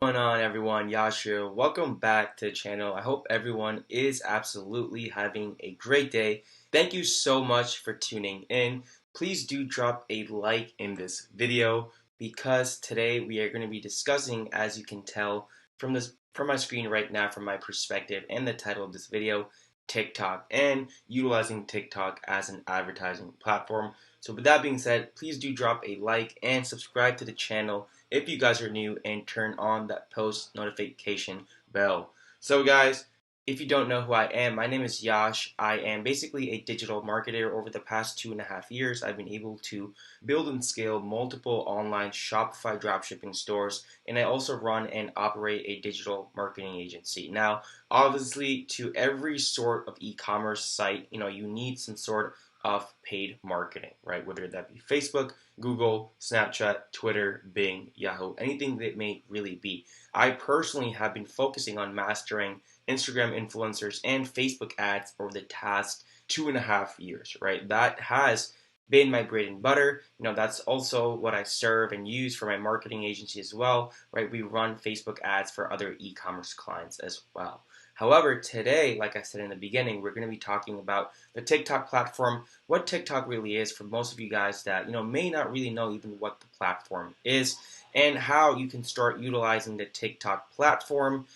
What's going on, everyone? Yash here. Welcome back to the channel. I hope everyone is absolutely having a great day. Thank you so much for tuning in. Please do drop a like in this video because today we are going to be discussing, as you can tell from my screen right now, from my perspective and the title of this video, TikTok and utilizing TikTok as an advertising platform. So with that being said, please do drop a like and subscribe to the channel if you guys are new, and turn on that post notification bell. So guys, if you don't know who I am, my name is Yash. I am basically a digital marketer. Over the past 2.5 years, I've been able to build and scale multiple online Shopify dropshipping stores, and I also run and operate a digital marketing agency. Now, obviously, to every sort of e-commerce site, you need some sort of paid marketing, right? Whether that be Facebook, Google, Snapchat, Twitter, Bing, Yahoo, anything that may really be. I personally have been focusing on mastering Instagram influencers and Facebook ads over the past 2.5 years, right? That has been my bread and butter. That's also what I serve and use for my marketing agency as well, right? We run Facebook ads for other e-commerce clients as well. However, today, like I said in the beginning, we're going to be talking about the TikTok platform, what TikTok really is for most of you guys that may not really know even what the platform is, and how you can start utilizing the TikTok platform,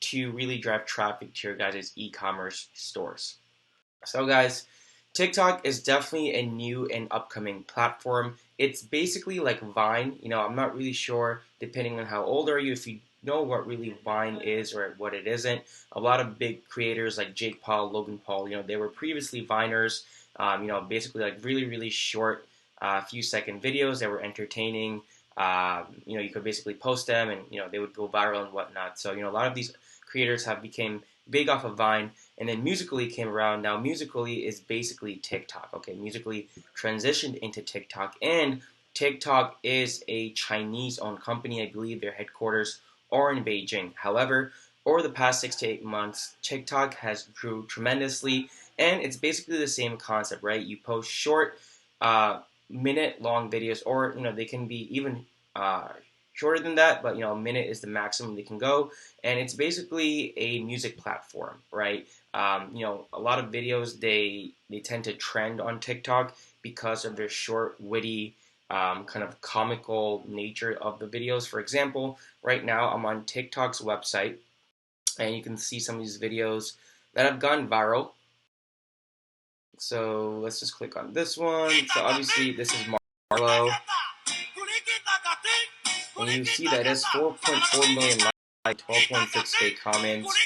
to really drive traffic to your guys' e-commerce stores. So guys, TikTok is definitely a new and upcoming platform. It's basically like Vine. I'm not really sure, depending on how old are you, if you know what really Vine is or what it isn't. A lot of big creators like Jake Paul, Logan Paul, they were previously Viners. Basically like really, really short, few second videos that were entertaining. You could basically post them and, they would go viral and whatnot. So, a lot of these creators have become big off of Vine, and then Musical.ly came around. Now Musical.ly is basically TikTok. Okay, Musical.ly transitioned into TikTok, and TikTok is a Chinese-owned company. I believe their headquarters are in Beijing. However, over the past 6 to 8 months, TikTok has grew tremendously, and it's basically the same concept, right? You post short, minute-long videos, or they can be even shorter than that, but a minute is the maximum they can go, and it's basically a music platform, right? A lot of videos they tend to trend on TikTok because of their short, witty, kind of comical nature of the videos. For example, right now I'm on TikTok's website, and you can see some of these videos that have gone viral. So let's just click on this one. So obviously this is Marlo. And you see that it's 4.4 million likes, 12.6K comments,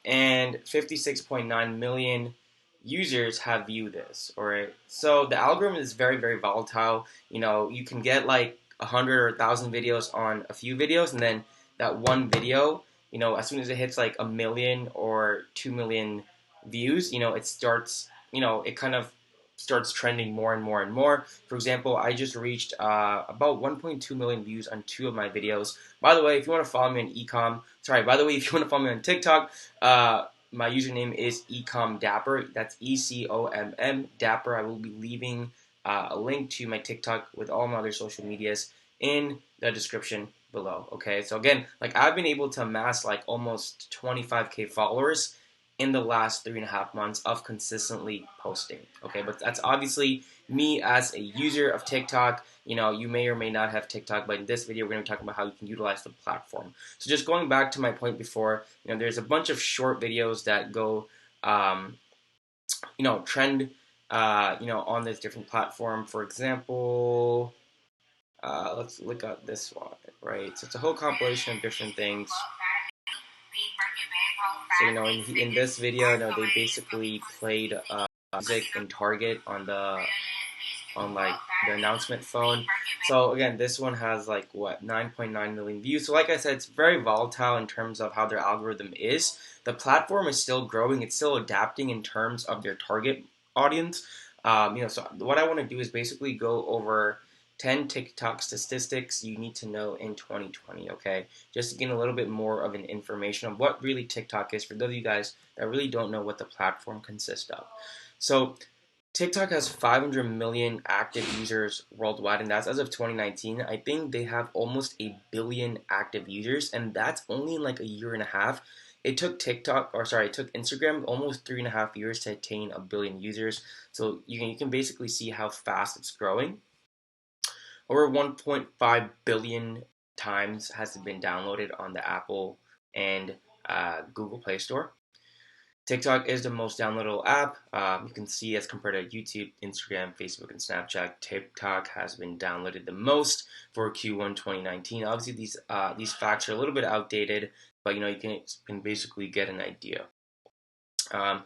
and 56.9 million users have viewed this. Alright, so the algorithm is very, very volatile. You can get like 100 or 1,000 videos on a few videos, and then that one video, as soon as it hits like 1 million or 2 million views, it starts, it kind of starts trending more and more and more. For example, I just reached about 1.2 million views on 2 of my videos. By the way, if you want to follow me on if you want to follow me on TikTok, my username is ecomdapper. That's ECOMM Dapper. I will be leaving a link to my TikTok with all my other social medias in the description below. Okay, so again, like I've been able to amass like almost 25K followers in the last 3.5 months of consistently posting. Okay, but that's obviously me as a user of TikTok. You may or may not have TikTok, but in this video we're going to be talking about how you can utilize the platform. So just going back to my point before, there's a bunch of short videos that go, trend, on this different platform. For example, let's look at this one, right? So it's a whole compilation of different things. So in this video, they basically played music in Target on like the announcement phone. So again, this one has like what 9.9 million views. So like I said, it's very volatile in terms of how their algorithm is. The platform is still growing. It's still adapting in terms of their target audience. So what I want to do is basically go over 10 TikTok statistics you need to know in 2020, okay? Just to gain a little bit more of an information of what really TikTok is for those of you guys that really don't know what the platform consists of. So TikTok has 500 million active users worldwide, and that's as of 2019. I think they have almost a billion active users, and that's only in like a year and a half. It took Instagram almost 3.5 years to attain a billion users. So you can basically see how fast it's growing. Over 1.5 billion times has it been downloaded on the Apple and Google Play Store. TikTok is the most downloadable app. You can see as compared to YouTube, Instagram, Facebook, and Snapchat, TikTok has been downloaded the most for Q1 2019. Obviously, these facts are a little bit outdated, but you can basically get an idea. Um,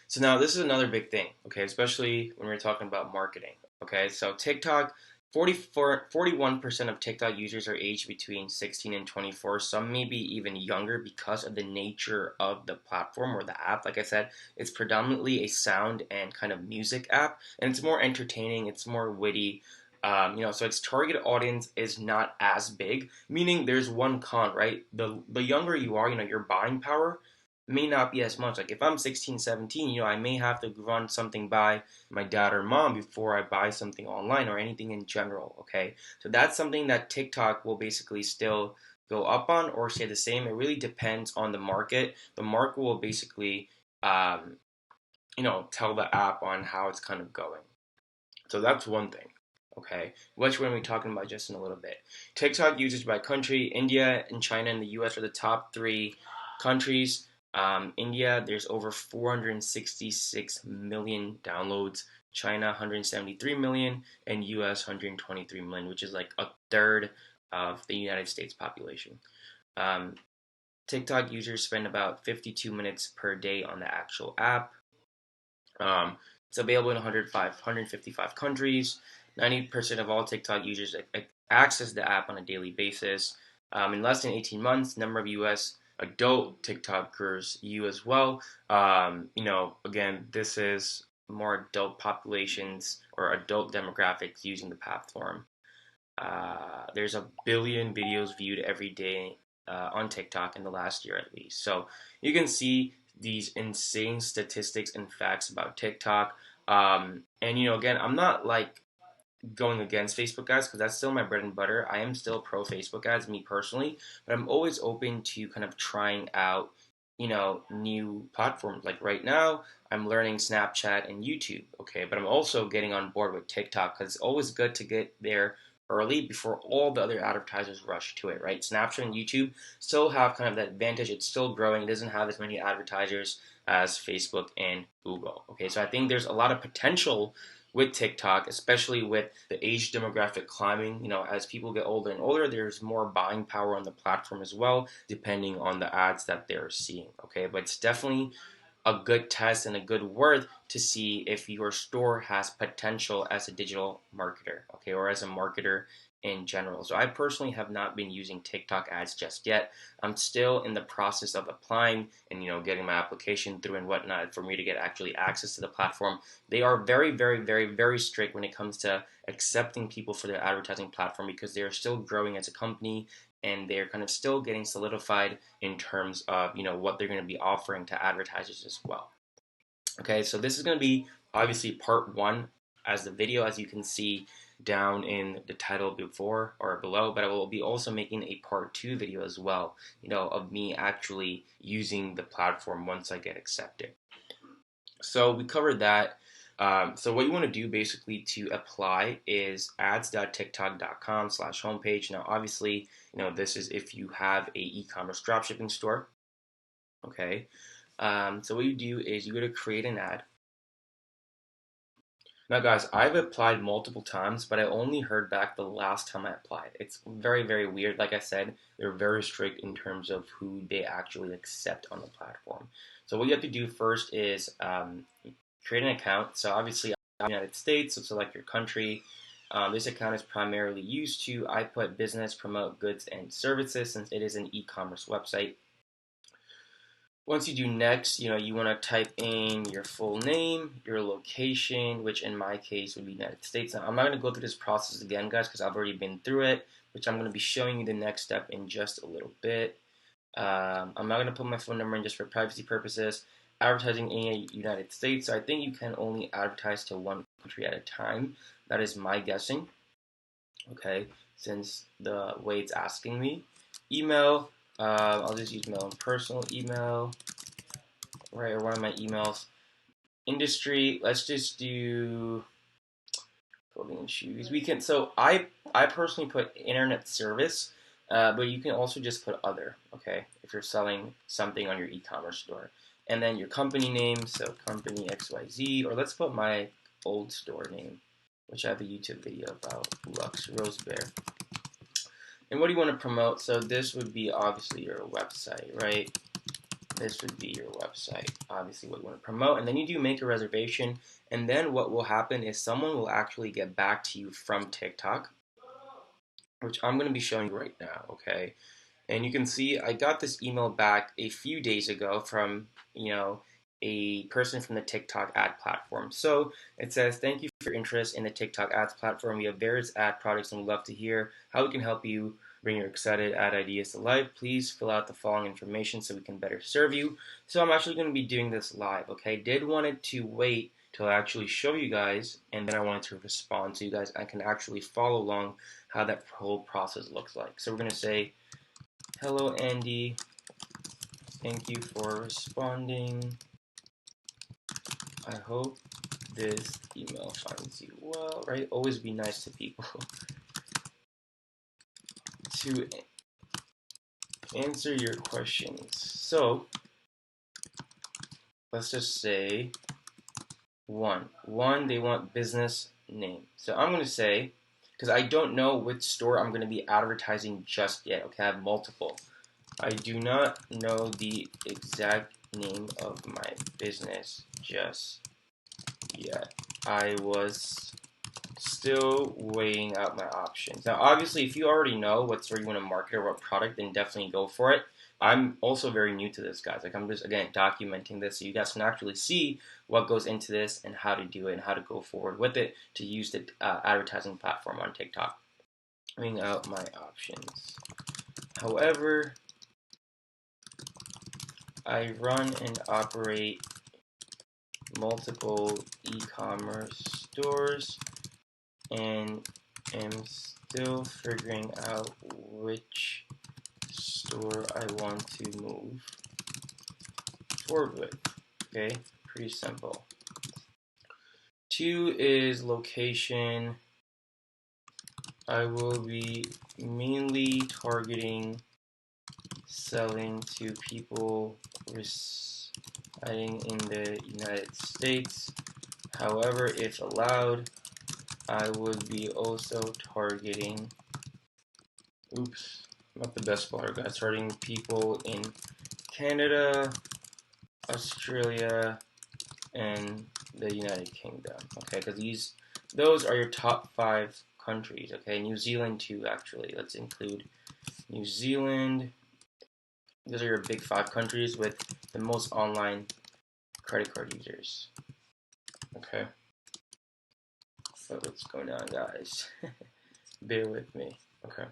so now this is another big thing, okay, especially when we're talking about marketing. Okay, so TikTok, 41% of TikTok users are aged between 16 and 24. Some may be even younger because of the nature of the platform or the app. Like I said, it's predominantly a sound and kind of music app, and it's more entertaining, it's more witty. So its target audience is not as big, meaning there's one con, right? The younger you are, your buying power may not be as much. Like if I'm 16, 17, I may have to run something by my dad or mom before I buy something online or anything in general, okay? So that's something that TikTok will basically still go up on or stay the same. It really depends on the market. The market will basically, tell the app on how it's kind of going. So that's one thing, okay? Which we're going to be talking about just in a little bit. TikTok users by country, India and China and the US are the top three countries. India, there's over 466 million downloads. China, 173 million, and US, 123 million, which is like a third of the United States population. Um, TikTok users spend about 52 minutes per day on the actual app. It's available in 155 countries. 90% of all TikTok users access the app on a daily basis. In less than 18 months, the number of U.S. adult TikTokers grew as well. Again, this is more adult populations or adult demographics using the platform. There's a billion videos viewed every day on TikTok in the last year at least. So you can see these insane statistics and facts about TikTok. And again, I'm not like going against Facebook ads because that's still my bread and butter. I am still pro Facebook ads, me personally, but I'm always open to kind of trying out, new platforms. Like right now, I'm learning Snapchat and YouTube, okay, but I'm also getting on board with TikTok because it's always good to get there early before all the other advertisers rush to it, right? Snapchat and YouTube still have kind of that advantage. It's still growing. It doesn't have as many advertisers as Facebook and Google. Okay, so I think there's a lot of potential with TikTok, especially with the age demographic climbing. As people get older and older, there's more buying power on the platform as well, depending on the ads that they're seeing. Okay, but it's definitely a good test and a good word to see if your store has potential as a digital marketer, okay, or as a marketer in general. So I personally have not been using TikTok ads just yet. I'm still in the process of applying and getting my application through and whatnot for me to get actually access to the platform. They are very, very, very, very strict when it comes to accepting people for their advertising platform because they are still growing as a company and they're kind of still getting solidified in terms of what they're going to be offering to advertisers as well. Okay, so this is going to be obviously part one as the video, as you can see down in the title before or below, but I will be also making a part two video as well, of me actually using the platform once I get accepted. So we covered that. So what you want to do basically to apply is ads.tiktok.com/homepage. Now, obviously, this is if you have a e-commerce dropshipping store. Okay. So what you do is you go to create an ad. Now, guys, I've applied multiple times, but I only heard back the last time I applied. It's very, very weird. Like I said, they're very strict in terms of who they actually accept on the platform. So what you have to do first is create an account. So obviously, I'm in the United States, so select your country. This account is primarily used to, I put business, promote goods and services since it is an e-commerce website. Once you do next, you want to type in your full name, your location, which in my case would be United States. Now, I'm not going to go through this process again, guys, because I've already been through it, which I'm going to be showing you the next step in just a little bit. I'm not going to put my phone number in just for privacy purposes. advertising in the United States. So I think you can only advertise to one country at a time. That is my guessing. Okay, since the way it's asking me. Email, I'll just use my own personal email, right, or one of my emails. Industry, let's just do clothing and shoes. We can, so I personally put internet service, but you can also just put other, okay, if you're selling something on your e-commerce store. And then your company name, so company XYZ, or let's put my old store name, which I have a YouTube video about, Lux Rose Bear. And what do you want to promote? So this would be obviously your website, right? This would be your website, obviously what you want to promote. And then you do make a reservation. And then what will happen is someone will actually get back to you from TikTok, which I'm going to be showing you right now, okay? And you can see I got this email back a few days ago from, a person from the TikTok ad platform. So it says, thank you for your interest in the TikTok ads platform. We have various ad products and we'd love to hear how we can help you bring your excited ad ideas to life. Please fill out the following information so we can better serve you. So I'm actually going to be doing this live, okay? Did wanted to wait till I actually show you guys, and then I wanted to respond so you guys I can actually follow along how that whole process looks like. So we're going to say, hello, Andy. Thank you for responding. I hope this email finds you well, right? Always be nice to people. To answer your questions. So, let's just say one. One, they want business name. So I'm going to say, because I don't know which store I'm going to be advertising just yet. Okay, I have multiple. I do not know the exact name of my business just yet. I was still weighing out my options. Now, obviously, if you already know what store you want to market or what product, then definitely go for it. I'm also very new to this, guys. Like, I'm just, again, documenting this so you guys can actually see what goes into this and how to do it and how to go forward with it to use the advertising platform on TikTok. Weighing out my options. However, I run and operate multiple e-commerce stores and am still figuring out which store I want to move forward with. Okay, pretty simple. 2 is location. I will be mainly targeting selling to people residing in the United States. However, if allowed, I would be also targeting, not the best speller, guys, targeting people in Canada, Australia, and the United Kingdom. Okay, because those are your top 5 countries. Okay, New Zealand too, actually. Let's include New Zealand. Those are your big 5 countries with the most online credit card users. Okay. So what's going on, guys? Bear with me. Okay.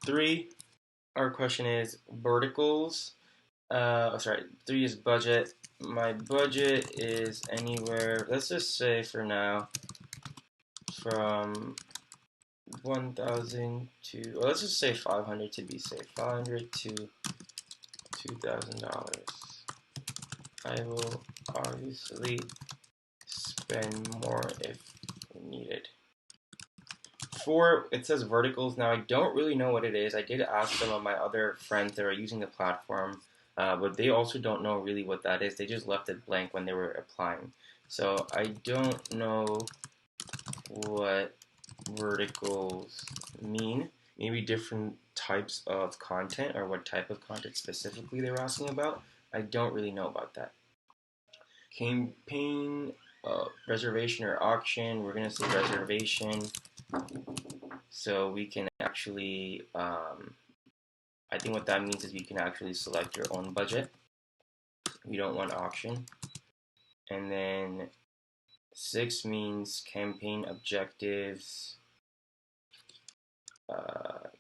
3, our question is verticals. 3 is budget. My budget is anywhere, let's just say for now, from 1,000 to, well, let's just say 500 to be safe. 500 to $2,000. I will obviously spend more if needed. 4, it says verticals. Now, I don't really know what it is. I did ask some of my other friends that are using the platform, but they also don't know really what that is. They just left it blank when they were applying. So I don't know what verticals mean. Maybe different types of content or what type of content specifically they were asking about. I don't really know about that. Campaign, reservation or auction. We're going to say reservation. So we can actually, I think what that means is you can actually select your own budget. We don't want auction. And then 6 means campaign objectives.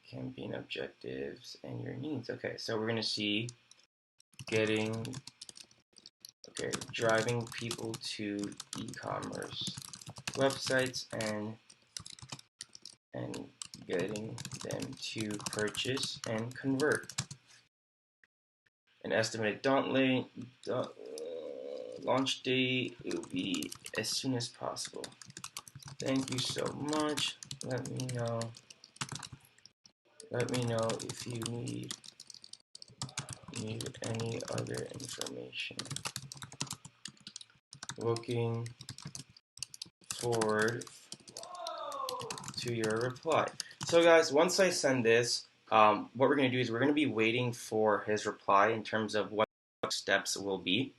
Campaign objectives and your needs. Okay, so we're going to see getting, okay, driving people to e-commerce websites and getting them to purchase and convert. An estimated launch date, it will be as soon as possible. Thank you so much. Let me know. Let me know if you need any other information. Looking forward to your reply. So guys, once I send this, what we're going to do is we're going to be waiting for his reply in terms of what steps will be.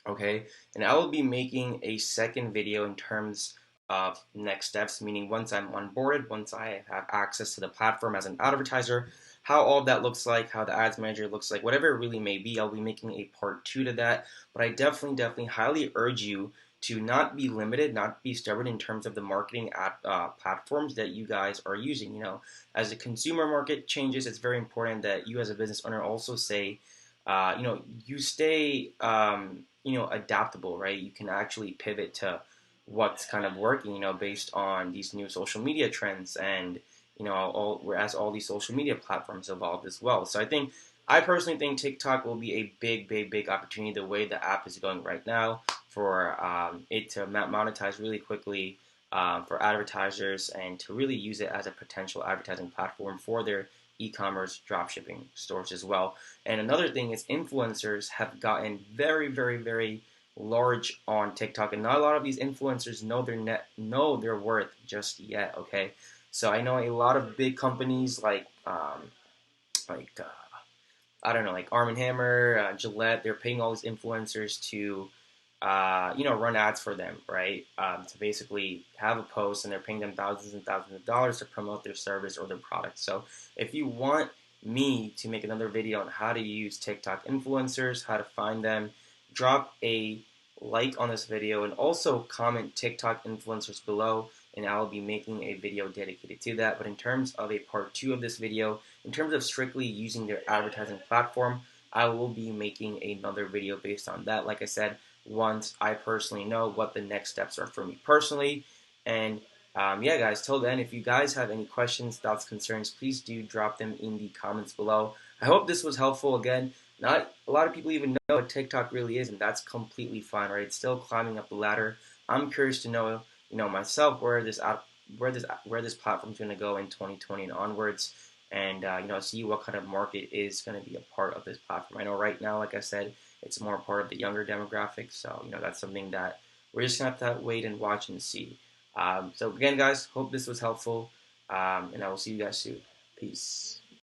Okay, and I will be making a second video in terms of next steps, meaning once I'm onboarded, once I have access to the platform as an advertiser, how all of that looks like, how the ads manager looks like, whatever it really may be. I'll be making a part 2 to that, but I definitely highly urge you to not be limited, not be stubborn in terms of the marketing platforms that you guys are using. As the consumer market changes, it's very important that you as a business owner also say, you stay, adaptable, right? You can actually pivot to what's kind of working, based on these new social media trends and, whereas all these social media platforms evolved as well. So I personally think TikTok will be a big opportunity the way the app is going right now for it to monetize really quickly for advertisers and to really use it as a potential advertising platform for their e-commerce dropshipping stores as well. And another thing is influencers have gotten very large on TikTok, and not a lot of these influencers know their worth just yet. Okay, so I know a lot of big companies like I don't know, like Arm& and Hammer, Gillette, they're paying all these influencers to, run ads for them, right? To basically have a post, and they're paying them thousands and thousands of dollars to promote their service or their product. So if you want me to make another video on how to use TikTok influencers, how to find them, drop a like on this video and also comment TikTok influencers below, and I will be making a video dedicated to that. But in terms of a part 2 of this video, in terms of strictly using their advertising platform, I will be making another video based on that. Like I said, once I personally know what the next steps are for me personally. And yeah, guys, till then, if you guys have any questions, thoughts, concerns, please do drop them in the comments below. I hope this was helpful. Again, not a lot of people even know what TikTok really is, and that's completely fine, right? It's still climbing up the ladder. I'm curious to know, myself, where this platform is going to go in 2020 and onwards, and see what kind of market is going to be a part of this platform. I know right now, like I said, it's more part of the younger demographic, so that's something that we're just going to have to wait and watch and see. So again, guys, hope this was helpful, and I will see you guys soon. Peace.